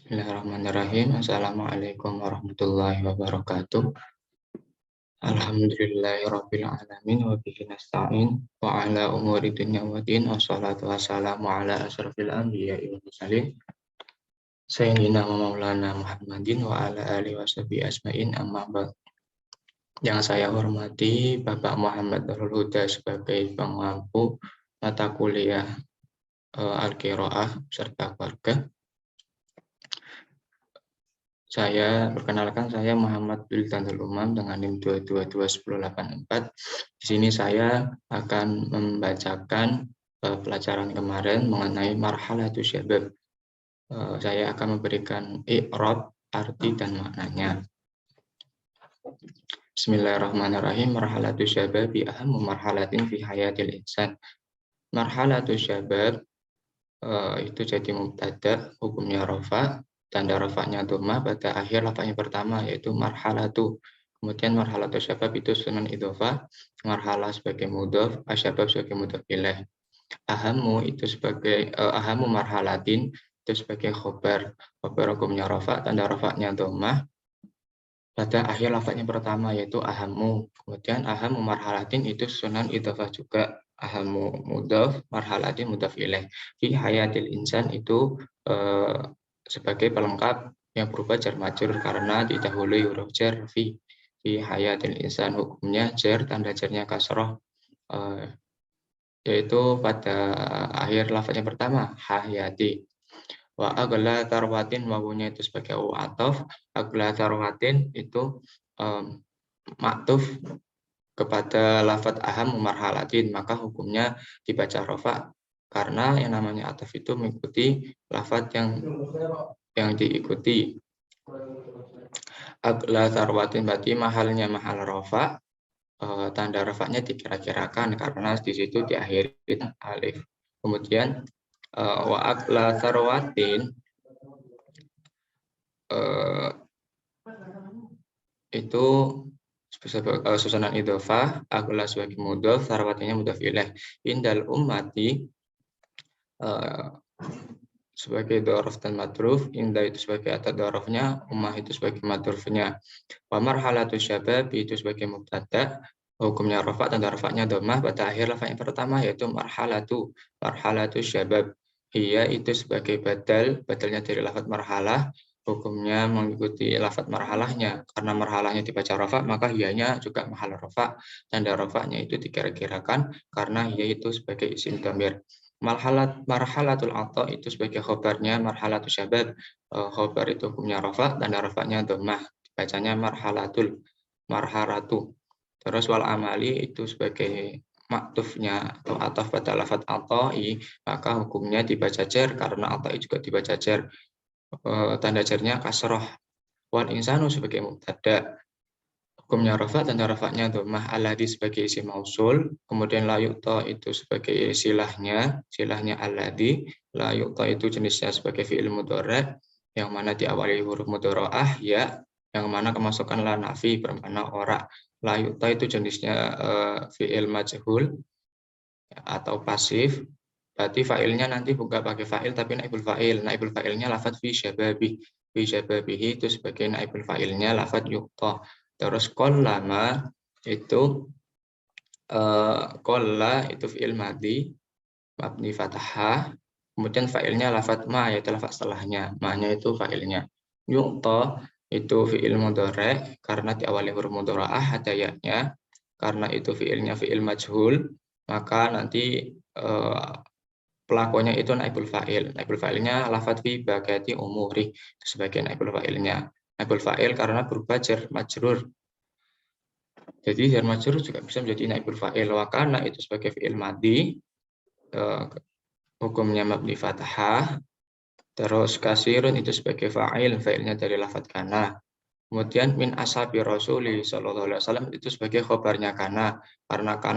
Bismillahirrahmanirrahim. Assalamualaikum warahmatullahi wabarakatuh. Alhamdulillahirabbil alamin wa bihi nasta'in wa ala umuri dunya waddin wassalatu wassalamu ala asrofil anbiya'i wal mursalin sayyidina wa maulana Muhammadin wa ala alihi washabihi asma'in amma ba'd. Yang saya hormati Bapak Muhammad Nurul Huda sebagai pengampu mata kuliah Al-Qiraah serta keluarga. Perkenalkan saya Muhammad Wildan Umam dengan NIM 2221084. Di sini saya akan membacakan pelajaran kemarin mengenai marhalatus syabab. Saya akan memberikan i'rab, arti dan maknanya. Bismillahirrahmanirrahim. Marhalatus syabab ahammu marhalatin fi hayatil insan. Marhalatus syabab itu jadi mubtada, hukumnya rafa. Tanda rafa'nya dhammah pada akhir lafaznya pertama yaitu marhalatu. Kemudian marhalatu syabab itu sunan idhofah, marhalah sebagai mudhof, asyabab sebagai mudhof ilaih. Ahammu itu sebagai ahammu marhalatin itu sebagai khobar. Khobar hukumnya rafa, tanda rafa'nya dhammah pada akhir lafaznya pertama yaitu ahammu. Kemudian ahammu marhalatin itu sunan idhofah juga. Ahammu mudhof, marhalatin mudhof ilaih. Fi hayatil insan itu sebagai pelengkap yang berupa jar majrur karena didahului huruf jar fi hayatil insan, hukumnya jar, tanda jarnya kasroh, yaitu pada akhir lafaznya pertama hayati. Wa agla tarwatin, wawunya itu sebagai ataf. Agla tarwatin itu maktuf kepada lafaz aham marhalatin, maka hukumnya dibaca rafa karena yang namanya ataf itu mengikuti lafaz yang diikuti. Agla tarwatin berarti mahalnya mahal rafa, tanda rafanya dikira-kirakan karena di situ diakhiri alif. Kemudian wa agla tarwatin itu susunan idhofah, agla sebagai mudhof, tarwatinnya mudhof ilaih. Indal ummati sebagai dhorof dan madruf, inda itu sebagai atad dhorofnya, ummah itu sebagai madrufnya. Wa marhalatus syabab itu sebagai mubtada, hukumnya rafa, tanda rafa'nya dhammah pada akhir lafaz yang pertama yaitu marhalatus syabab. Hiya itu sebagai badalnya dari lafaz marhalah, hukumnya mengikuti lafaz marhalahnya. Karena marhalahnya dibaca rafa, maka hiyanya juga mahal rafa, tanda rafa'nya itu dikira-kirakan karena hiya itu sebagai isim dhamir. Marhalatul atha itu sebagai khobarnya marhalatul syabab. Khobar itu hukumnya rafa, tanda rafa'nya dhammah, bacanya marhalatu. Terus wal amali itu sebagai maktufnya atau ataf pada lafaz atai, maka hukumnya dibaca jar karena atai juga dibaca jar, tanda jarnya kasroh. Wal insanu sebagai mubtada, hukumnya rafa, tanda rafa'nya dhammah, alladzi sebagai isim mausul. Kemudian la yu'ta itu sebagai silahnya alladzi. La yu'ta itu jenisnya sebagai fi'il mudhari' yang mana diawali huruf mudhara'ah ya, yang mana kemasukan la nafi bermakna ora. La yu'ta itu jenisnya fi'il majhul atau pasif. Berarti fa'ilnya nanti bukan pakai fa'il tapi naibul fa'il. Naibul fa'ilnya lafadz fi syababihi itu sebagai naibul fa'ilnya lafadz yu'ta. Terus qallama itu qalla itu fi'il madhi mabni fathah, kemudian fa'ilnya lafadz ma yaitu lafadz setelahnya, ma-nya itu fa'ilnya. Yu'ta itu fi'il mudhari' karena diawali huruf mudhara'ah ada ya-nya, karena itu fi'ilnya fi'il majhul, maka nanti pelakunya itu naibul fa'il. Naibul fa'ilnya lafadz fi bagati umuri itu sebagai naibul fa'ilnya. Naibul fa'il karena berupa jar majrur. Jadi jar majrur juga bisa menjadi naibul fa'il. Wa kana itu sebagai fi'il madhi, hukumnya mabni fathah. Terus kasirun itu sebagai fa'il, fa'ilnya dari lafadz kana. Kemudian min ashabi Rasuli sallallahu alaihi wasallam itu sebagai khobarnya karena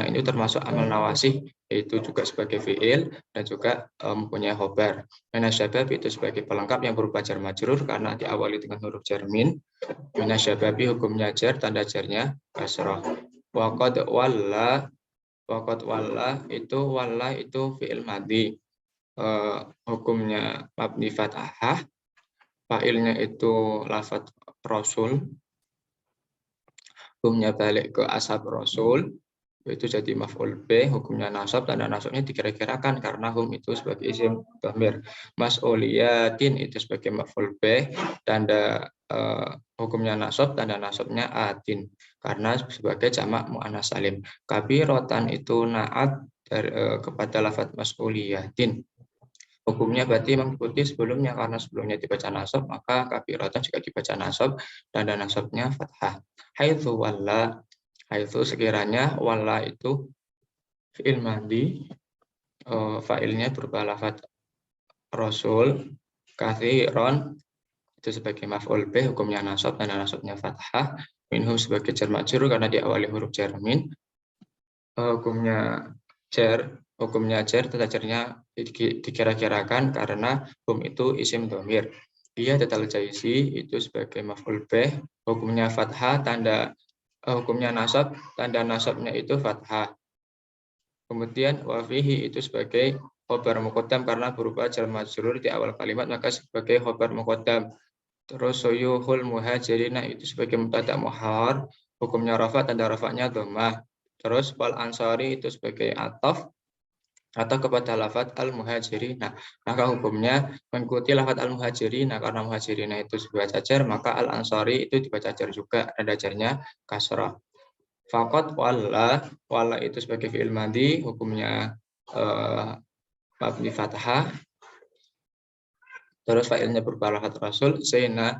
ini termasuk amal nawasih, yaitu juga sebagai fi'il dan juga mempunyai khobar. Minasyabab itu sebagai pelengkap yang berupa jar majrur karena diawali dengan huruf jar min. Minasyababi hukumnya jar, tanda jarnya kasrah. Waqad walla itu fi'il madhi, hukumnya mabni fathah. fa'ilnya itu lafadz Rasul, hukumnya balik ke ashab Rasul, itu jadi maf'ul bih, hukumnya nasab, tanda nasabnya dikira-kirakan karena hum itu sebagai isim dhamir. Mas'uliyatin itu sebagai maf'ul bih, tanda hukumnya nasab, tanda nasabnya atin karena sebagai jamak muannas salim. Kabirotan itu naat kepada lafadz mas'uliyatin. Hukumnya berarti mengikuti sebelumnya, karena sebelumnya dibaca nasab maka kabirotan juga dibaca nasab, tanda nasabnya fathah. Haitsu walla, haitsu sekiranya, walla itu fi'il madhi, fa'ilnya berupa lafadz rasul, katsiron itu sebagai maf'ul bih, hukumnya nasab, tanda nasabnya fathah, minhum sebagai jar majrur karena diawali huruf jar min, hukumnya jar, tanda jarnya dikira-kirakan karena hum itu isim dhamir. Dia datal jaisi itu sebagai maf'ul bih, hukumnya fathah, hukumnya nasab, tanda nasabnya itu fathah. Kemudian wafihi itu sebagai khobar muqaddam karena berupa jar majrur di awal kalimat, maka sebagai khobar muqaddam. Terus suyuhul muhajirina itu sebagai mubtada muhawar, hukumnya rafa, tanda rafanya dhammah. Terus wal ansari itu sebagai ataf atau kepada lafadz al-muhajirina. Maka hukumnya mengikuti lafadz al-muhajirina, karena muhajirina itu dibaca jar, maka al-ansari itu dibaca jar juga, ada jarnya kasrah. Faqat walla itu sebagai fi'il madhi, hukumnya mabni fathah. Terus fa'ilnya berupa lafadz rasul, sayyidana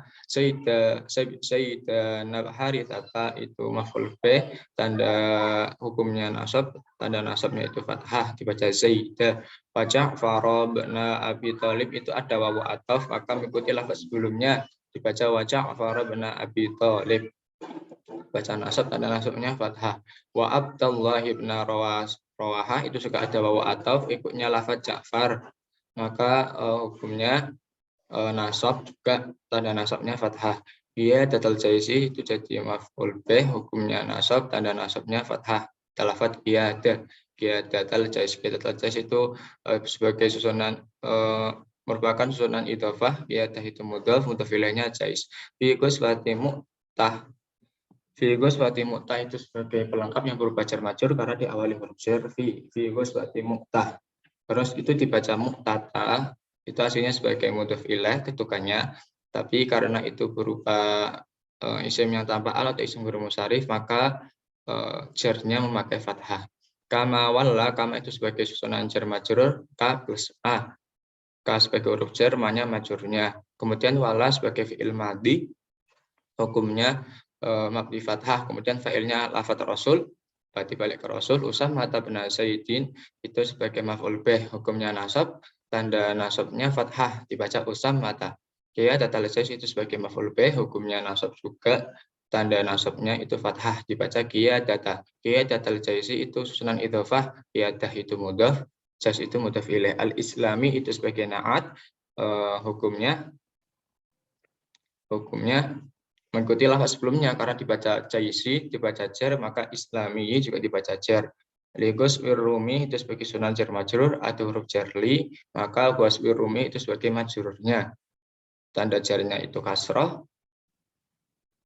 Haritsata itu maf'ul bih, tanda hukumnya nasab, tanda nasabnya itu fathah, dibaca Zaidah. Wa Ja'far bin Abi Thalib itu ada wawu ataf, maka mengikuti lafaz sebelumnya, dibaca wa Ja'far bin Abi Thalib, baca nasab, tanda nasabnya fathah. Wa Abdullah bin Rawaha itu juga ada wawu ataf, ikutnya lafaz Ja'far, maka hukumnya nasab juga, tanda nasabnya fathah. Dia datal jaisi itu jadi maf'ul bih, hukumnya nasab, tanda nasabnya fathah. Lafadz qiyada, qiyadatal jais, qiyadatal jais itu sebagai susunan merupakan susunan idhofah, qiyadah itu mudhaf, mudhaf ilaihnya jais. Fi ghuswati mu'tah, fi ghuswati mu'tah itu sebagai pelengkap yang berupa jar majrur karena diawali huruf jar, fi ghuswati mu'tah. Terus itu dibaca mu'tata, itu aslinya sebagai mudhof ilaih ketukannya, tapi karena itu berupa isim yang tanpa al atau isim huruf musharif, maka jarnya memakai fathah. Kama walla, kama itu sebagai susunan jar majrur, ka plus a, ka sebagai huruf jar, ma-nya majrurnya. Kemudian walla sebagai fi'il madhi, hukumnya mabni fathah. Kemudian fa'ilnya lafadz rasul, berarti balik ke rasul. Usama bin Zaidin itu sebagai maf'ul bih, hukumnya nasab, tanda nasabnya fathah, dibaca usamata. Ya, datal jais itu sebagai maf'ul bih, hukumnya nasab juga, tanda nasabnya itu fathah, dibaca qiyadata. Qiyadatal jaisi itu susunan idhofah, qiyadah itu mudhaf, jais itu mudhaf ilaih. Al-islami itu sebagai na'at, hukumnya mengikuti lafaz sebelumnya, karena dibaca jaisi, dibaca jar, maka islami juga dibaca jar. Ligos wirrumi itu sebagai sunan jar majrur atau huruf jarli, maka gos wirrumi itu sebagai majrurnya, tanda jarnya itu kasroh.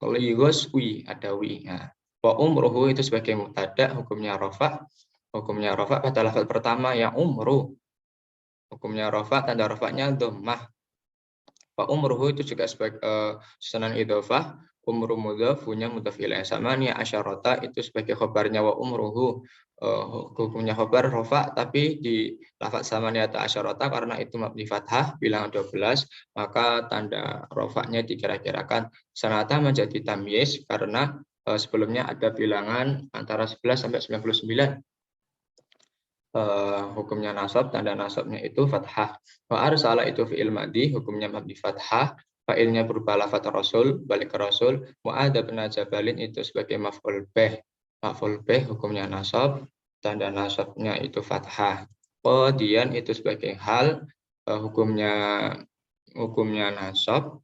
Ligos wi, ada wi. Nah, wa umruhu itu sebagai mubtada, hukumnya rafa, pada lafaz pertama yang umru, hukumnya rafa, tanda rafanya dhammah. Wa umruhu itu juga sebagai susunan idhofah, umru mudhaf, punya mudhaf ilaih. Sama nih asyarata itu sebagai khobarnya wa umruhu, hukumnya khobar rofa, tapi di lafaz sama nih atau asyarata karena itu mabni fathah, bilangan 12, maka tanda rofaknya dikira-kirakan sanata menjadi tamyiz karena sebelumnya ada bilangan antara 11 sampai 99. Hukumnya nasab, tanda nasabnya itu fathah. Wa arsala itu fi'il madhi, hukumnya mabni fathah, fa'ilnya berupa lafadz rasul, balik ke rasul. Mu'adz bin Jabalin itu sebagai maf'ul bih, hukumnya nasab, tanda nasabnya itu fathah. Qadiyan itu sebagai hal, hukumnya nasab,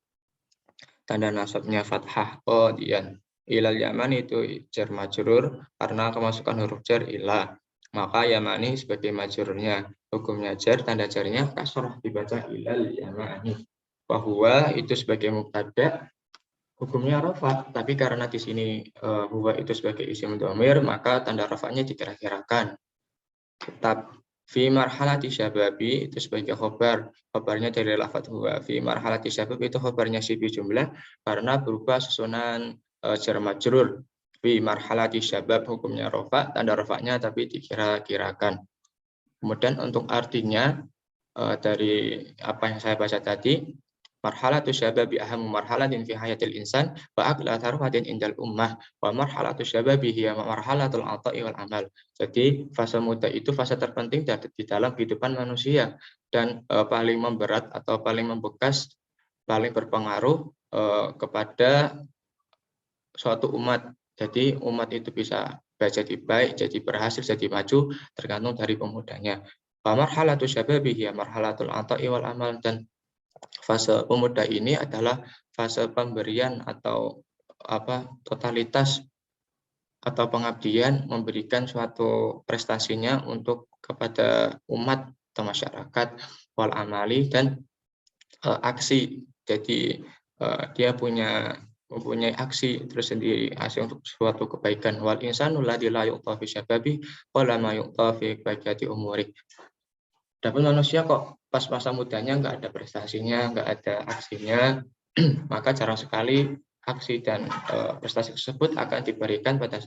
tanda nasabnya fathah. Qadiyan. Ilal Yaman itu jar majrur karena kemasukan huruf jar ila, maka Yamani sebagai majrurnya, hukumnya jar, tanda jarnya kasrah, dibaca ilal Yamani. Bahwa itu sebagai mubtada, hukumnya rafa, tapi karena di sini huwa itu sebagai isim dhamir, maka tanda rafanya dikira-kirakan. Tetap fi marhalati syababi itu sebagai khobarnya dari lafadz huwa. Fi marhalati syababi itu khobarnya sibih jumlah karena berupa susunan jar majrur. Fi marhalati syabab hukumnya rafa, tanda rafanya tapi dikira-kirakan. Kemudian untuk artinya dari apa yang saya baca tadi, marhalatu syababi ahamu marhalatin fi hayatil insan wa aqla tarfatin indal ummah wa marhalatu syababi hiya marhalatul ata'i wal amal. Jadi fase muda itu fase terpenting di dalam kehidupan manusia dan paling memberat atau paling membekas, paling berpengaruh kepada suatu umat. Jadi umat itu bisa jadi baik, jadi berhasil, jadi maju tergantung dari pemudanya. Marhalatu syababi hiya marhalatul ata'i wal amal, dan fase pemuda ini adalah fase pemberian atau totalitas atau pengabdian, memberikan suatu prestasinya untuk kepada umat atau masyarakat, wal amali, dan aksi. Jadi dia mempunyai aksi tersendiri, aksi untuk suatu kebaikan. Wal insanu ladzi la yu'ta fi syababi wa la ma yu'ta fi baqiyati umuri. Tapi manusia kok pas masa mudanya nggak ada prestasinya, nggak ada aksinya, maka jarang sekali aksi dan prestasi tersebut akan diberikan pada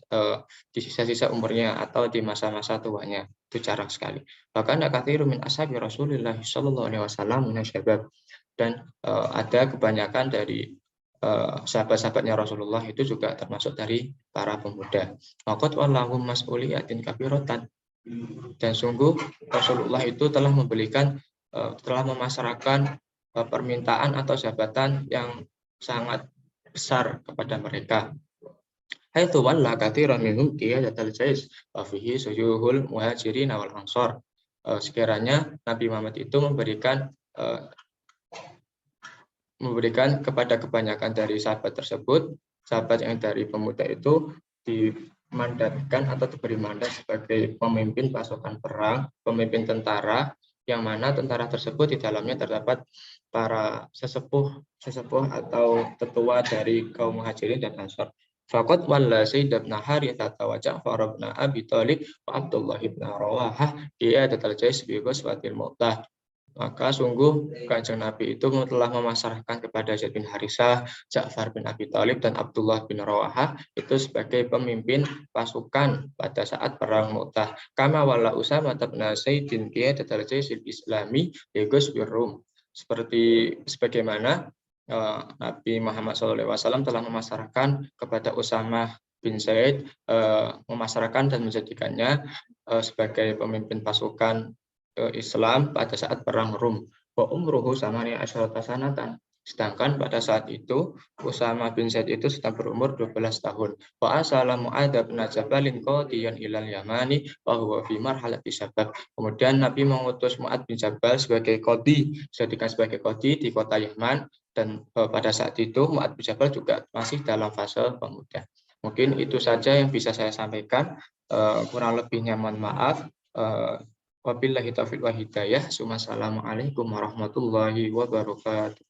di sisa-sisa umurnya atau di masa-masa tuanya. Itu jarang sekali. Bahkan katsirun min ashabi Rasulillah sallallahu alaihi wasallam minasyabab, dan ada kebanyakan dari sahabat-sahabatnya Rasulullah itu juga termasuk dari para pemuda. Waqad wallahum mas'uliyatin kabiratan, dan sungguh Rasulullah itu telah memasrahkan permintaan atau jabatan yang sangat besar kepada mereka. Haitsu walla katsiran minhum qiyadatal jais wa fihi suyuhul muhajirin wal ansor. Sekiranya Nabi Muhammad itu memberikan kepada kebanyakan dari sahabat tersebut, sahabat yang dari pemuda itu dimandatkan atau diberi mandat sebagai pemimpin pasukan perang, pemimpin tentara, yang mana tentara tersebut di dalamnya terdapat para sesepuh atau tetua dari kaum Muhajirin dan Ansor. Faqad walla Zaid bin Haritsah wa Ja'far bin Abi Thalib wa Abdullah bin Rawahah qiyadatal jais bi ghazwatil Mu'tah. Maka sungguh Kanjeng Nabi itu telah memasrahkan kepada Zaid bin Haritsah, Ja'far bin Abi Thalib, dan Abdullah bin Rawahah itu sebagai pemimpin pasukan pada saat perang Mu'tah. Kama wala Usamah bin Zaidin qiyadatal jaisil Islami li ghazwir Rum. Sebagaimana Nabi Muhammad SAW telah memasrahkan kepada Usamah bin Zaid, memasrahkan dan menjadikannya sebagai pemimpin pasukan Islam pada saat perang Rum. Wa umruhu samani asyarata sanatan. Sedangkan pada saat itu Usama bin Zaid itu sedang berumur 12 tahun. Wa asala Mu'adz bin Jabalin qadiyan ilal Yamani wa huwa fi marhalati syabab. Kemudian Nabi mengutus Mu'adz bin Jabal sebagai qadi, sebagai qadi di kota Yaman, dan pada saat itu Mu'adz bin Jabal juga masih dalam fase pemuda. Mungkin itu saja yang bisa saya sampaikan. Kurang lebihnya mohon maaf. Wabillahi taufiq wa hidayah. Assalamualaikum warahmatullahi wabarakatuh.